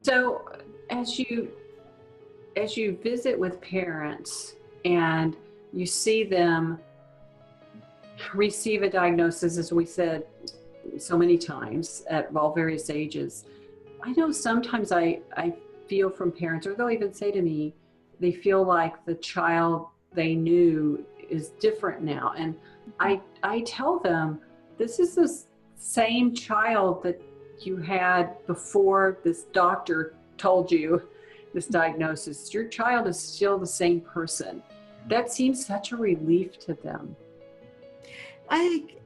So as you visit with parents and you see them receive a diagnosis, as we said so many times at all various ages, I know sometimes I feel from parents, or they'll even say to me, they feel like the child they knew is different now. And I tell them, this is the same child that you had before this doctor told you this diagnosis. Your child is still the same person. That seems such a relief to them.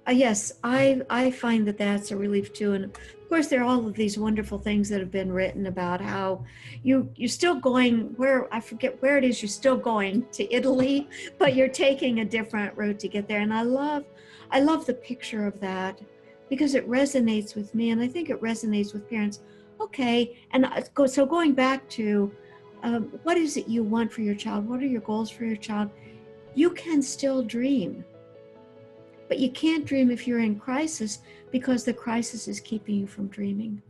Yes, I find that that's a relief too. And of course, there are all of these wonderful things that have been written about how you're still going where, I forget where it is, you're still going to Italy, but you're taking a different route to get there. And I love the picture of that because it resonates with me, and I think it resonates with parents. Okay, and so going back to what is it you want for your child? What are your goals for your child? You can still dream. But you can't dream if you're in crisis, because the crisis is keeping you from dreaming.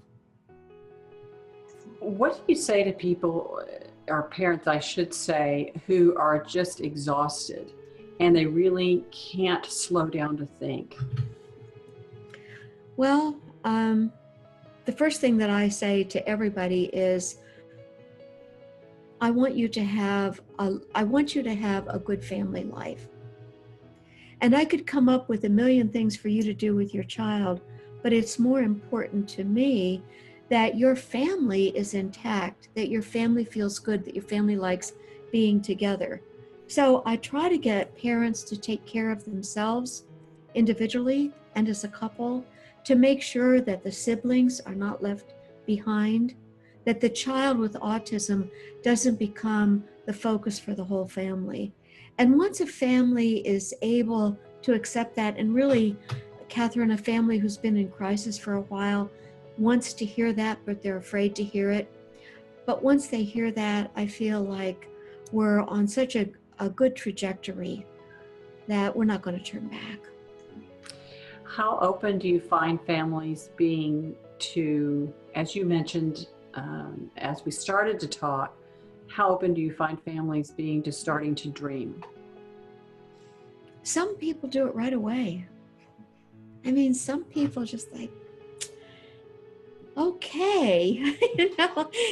What do you say to people, or parents, I should say, who are just exhausted and they really can't slow down to think? Well, the first thing that I say to everybody is, I want you to have a good family life. And I could come up with a million things for you to do with your child, but it's more important to me that your family is intact, that your family feels good, that your family likes being together. So I try to get parents to take care of themselves individually and as a couple, to make sure that the siblings are not left behind, that the child with autism doesn't become the focus for the whole family. And once a family is able to accept that, and really, Catherine, a family who's been in crisis for a while wants to hear that, but they're afraid to hear it. But once they hear that, I feel like we're on such a good trajectory that we're not going to turn back. How open do you find families being to, as you mentioned, as we started to talk, how open do you find families being to starting to dream? Some people do it right away. I mean, some people just like, okay,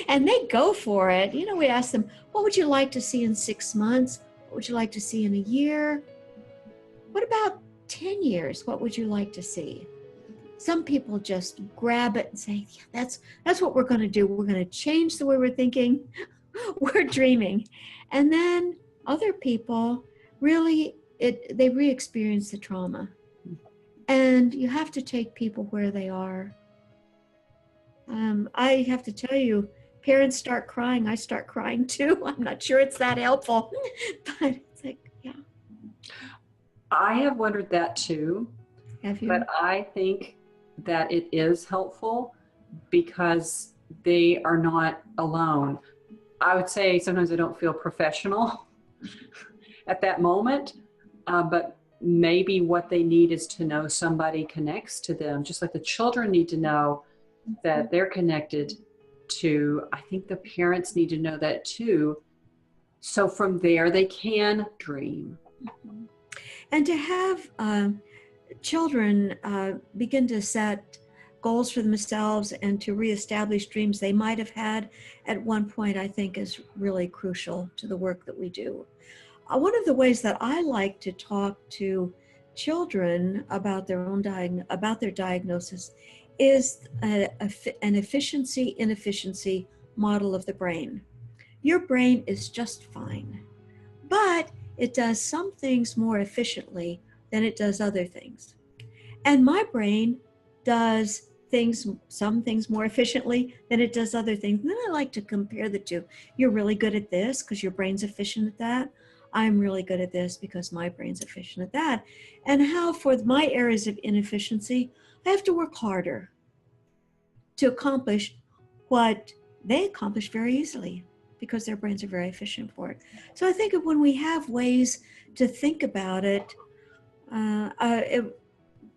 and they go for it. We ask them, what would you like to see in 6 months? What would you like to see in a year? What about 10 years? What would you like to see? Some people just grab it and say, yeah, that's what we're going to do. We're going to change the way we're thinking. We're dreaming. And then other people really, they re-experience the trauma. And you have to take people where they are. I have to tell you, parents start crying, I start crying too. I'm not sure it's that helpful, but it's like, yeah. I have wondered that too. Have you? But I think that it is helpful because they are not alone. I would say sometimes I don't feel professional at that moment, but maybe what they need is to know somebody connects to them, just like the children need to know that they're connected to. I think the parents need to know that too. So from there, they can dream. And to have children begin to set goals for themselves and to reestablish dreams they might have had at one point, I think is really crucial to the work that we do. One of the ways that I like to talk to children about their diagnosis is an efficiency-inefficiency model of the brain. Your brain is just fine, but it does some things more efficiently than it does other things. And my brain does some things more efficiently than it does other things. And then I like to compare the two. You're really good at this because your brain's efficient at that. I'm really good at this because my brain's efficient at that. And how for my areas of inefficiency, I have to work harder to accomplish what they accomplish very easily because their brains are very efficient for it. So I think when we have ways to think about it,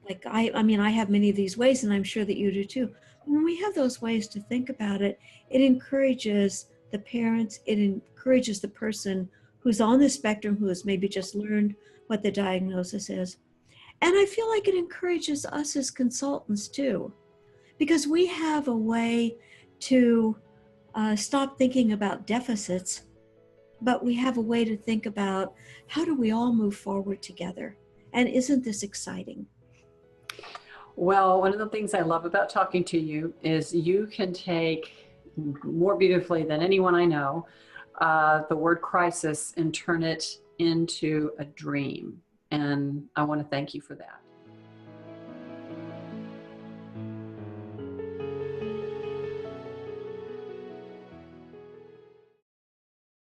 Like I mean, I have many of these ways, and I'm sure that you do too. When we have those ways to think about it, it encourages the parents, it encourages the person who's on the spectrum, who has maybe just learned what the diagnosis is. And I feel like it encourages us as consultants too, because we have a way to stop thinking about deficits, but we have a way to think about how do we all move forward together? And isn't this exciting? Well, one of the things I love about talking to you is you can take more beautifully than anyone I know the word crisis and turn it into a dream. And I want to thank you for that.